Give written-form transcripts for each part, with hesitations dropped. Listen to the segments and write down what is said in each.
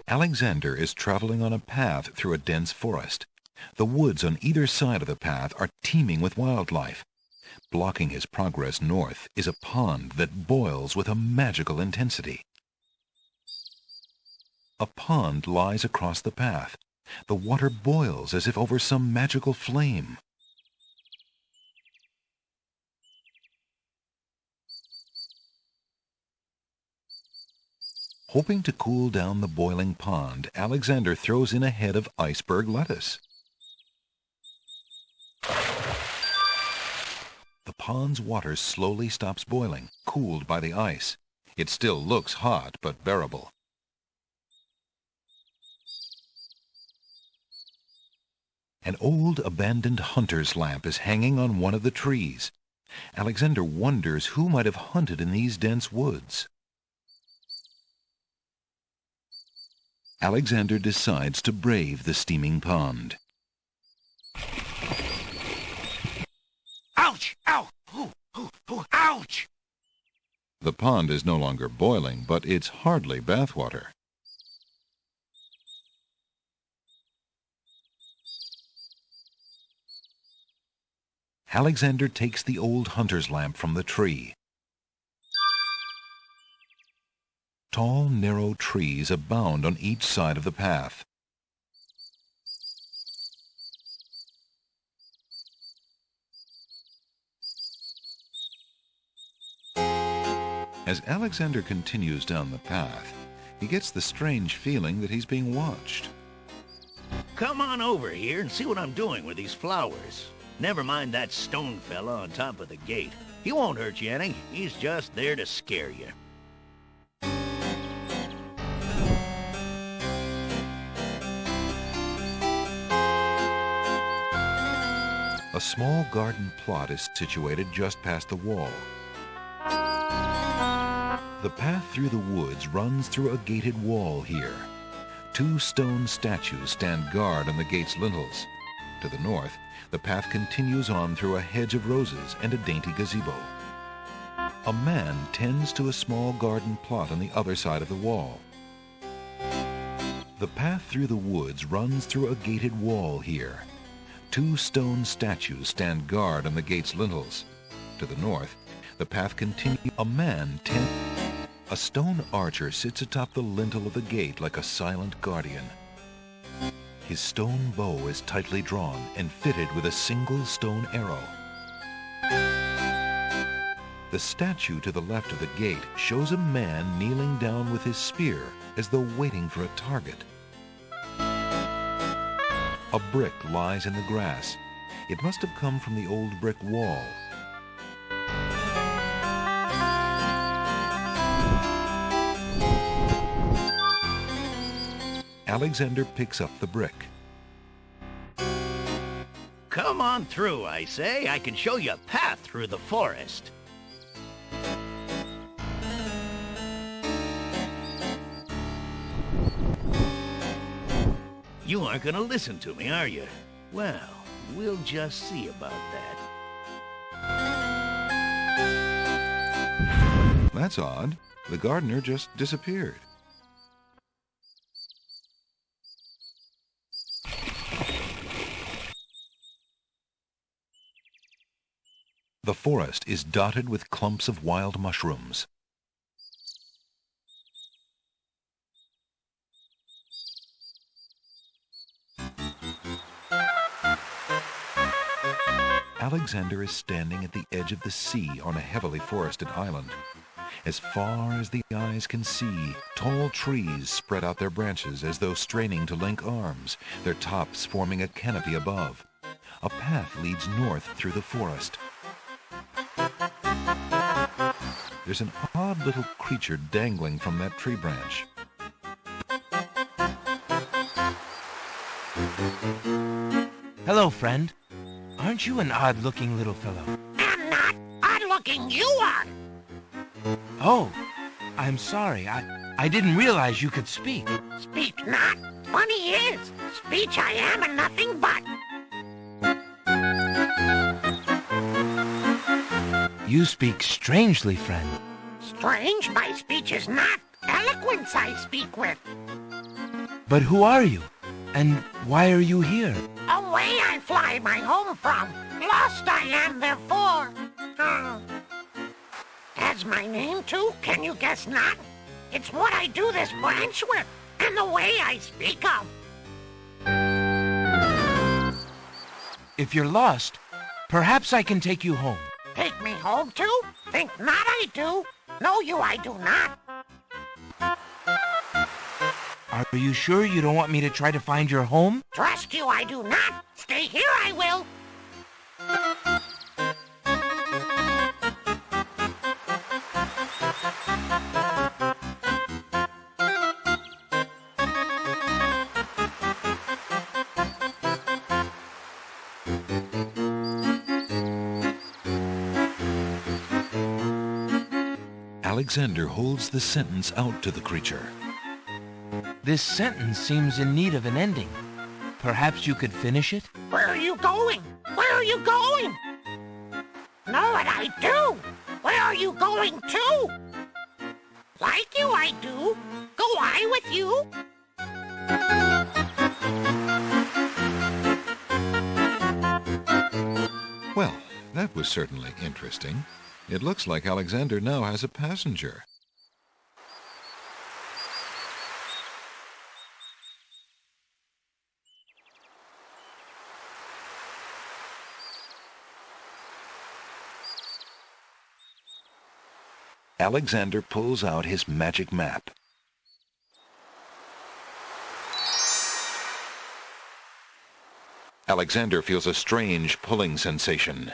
Alexander is traveling on a path through a dense forest. The woods on either side of the path are teeming with wildlife. Blocking his progress north is a pond that boils with a magical intensity. A pond lies across the path. The water boils as if over some magical flame. Hoping to cool down the boiling pond, Alexander throws in a head of iceberg lettuce. The pond's water slowly stops boiling, cooled by the ice. It still looks hot, but bearable. An old abandoned hunter's lamp is hanging on one of the trees. Alexander wonders who might have hunted in these dense woods. Alexander decides to brave the steaming pond. Ouch! Ow! Ooh, ooh, ooh, ouch! The pond is no longer boiling, but it's hardly bathwater. Alexander takes the old hunter's lamp from the tree. Tall, narrow trees abound on each side of the path. As Alexander continues down the path, he gets the strange feeling that he's being watched. Come on over here and see what I'm doing with these flowers. Never mind that stone fella on top of the gate. He won't hurt you any. He's just there to scare you. A small garden plot is situated just past the wall. The path through the woods runs through a gated wall here. Two stone statues stand guard on the gate's lintels. To the north, the path continues on through a hedge of roses and a dainty gazebo. A man tends to a small garden plot on the other side of the wall. The path through the woods runs through a gated wall here. Two stone statues stand guard on the gate's lintels. To the north, the path continues. A stone archer sits atop the lintel of the gate like a silent guardian. His stone bow is tightly drawn and fitted with a single stone arrow. The statue to the left of the gate shows a man kneeling down with his spear as though waiting for a target. A brick lies in the grass. It must have come from the old brick wall. Alexander picks up the brick. Come on through, I say. I can show you a path through the forest. You aren't gonna listen to me, are you? Well, we'll just see about that. That's odd. The gardener just disappeared. The forest is dotted with clumps of wild mushrooms. Alexander is standing at the edge of the sea on a heavily forested island. As far as the eyes can see, tall trees spread out their branches as though straining to link arms, their tops forming a canopy above. A path leads north through the forest. There's an odd little creature dangling from that tree branch. Hello, friend. Aren't you an odd-looking little fellow? I'm not odd-looking, you are. Oh, I'm sorry. I didn't realize you could speak. Speak not. Funny is, speech I am and nothing but. You speak strangely, friend. Strange, my speech is not. Eloquence I speak with. But who are you? And why are you here? Away I fly my home from. Lost I am, therefore. Has my name too? Can you guess not? It's what I do this branch with, and the way I speak of. If you're lost, perhaps I can take you home. Take me home too? Think not I do. No, you I do not. Are you sure you don't want me to try to find your home? Trust you I do not. Stay here I will. Alexander holds the sentence out to the creature. This sentence seems in need of an ending. Perhaps you could finish it? Where are you going? Where are you going? Know what I do? Where are you going to? Like you I do. Go I with you? Well, that was certainly interesting. It looks like Alexander now has a passenger. Alexander pulls out his magic map. Alexander feels a strange pulling sensation.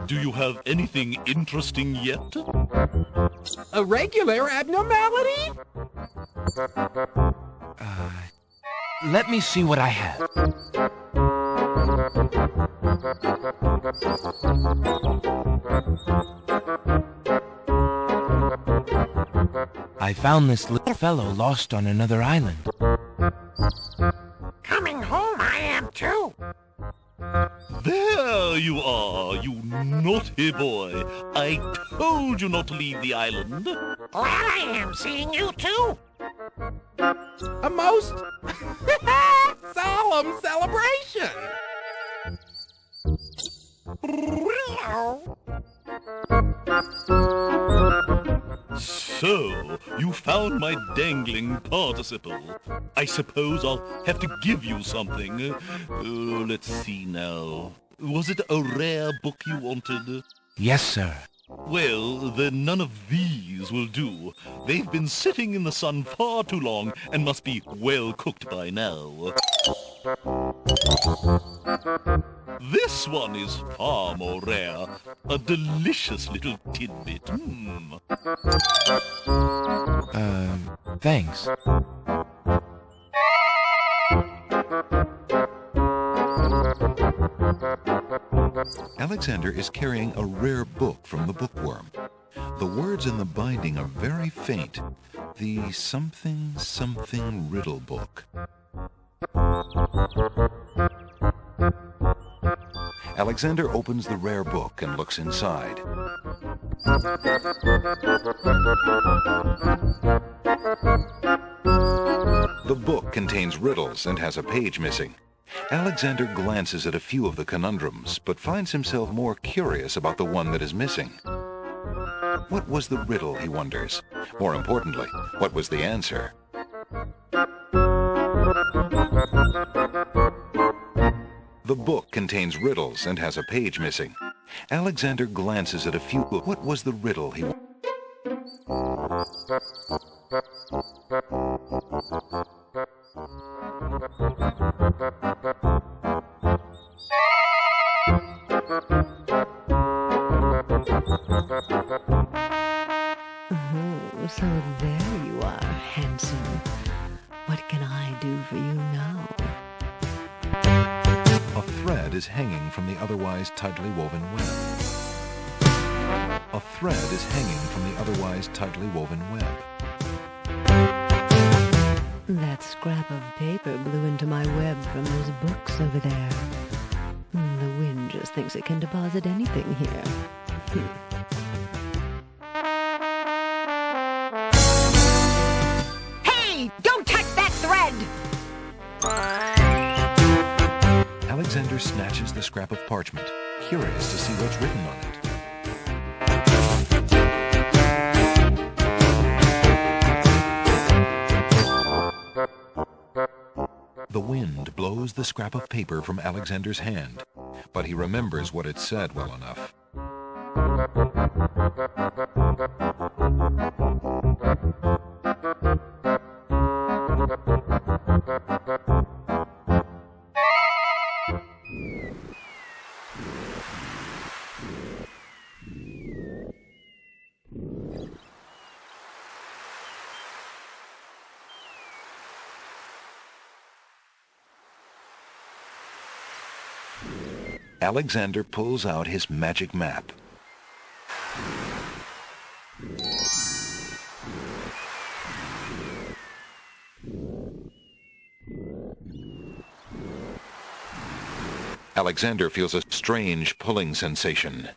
Do you have anything interesting yet? A regular abnormality? Let me see what I have. I found this little fellow lost on another island. Coming home I am too. There you are, you naughty boy. I told you not to leave the island. Glad I am seeing you too. A most solemn celebration. So, you found my Dangling Participle. I suppose I'll have to give you something. Let's see now. Was it a rare book you wanted? Yes, sir. Well, then none of these will do. They've been sitting in the sun far too long and must be well cooked by now. This one is far more rare. A delicious little tidbit. Thanks. Alexander is carrying a rare book from the bookworm. The words in the binding are very faint. The something something riddle book. Alexander opens the rare book and looks inside. The book contains riddles and has a page missing. Alexander glances at a few of the conundrums, but finds himself more curious about the one that is missing. What was the riddle, he wonders? More importantly, what was the answer? The book contains riddles and has a page missing. Alexander glances at a few. What was the riddle he wanted? Oh, so there you are, handsome. What can I do for you now? is hanging from the otherwise tightly woven web. A thread is hanging from the otherwise tightly woven web. That scrap of paper blew into my web from those books over there. The wind just thinks it can deposit anything here. Hey! Don't touch that thread! Alexander snatches the scrap of parchment, curious to see what's written on it. The wind blows the scrap of paper from Alexander's hand, but he remembers what it said well enough. Alexander pulls out his magic map. Alexander feels a strange pulling sensation.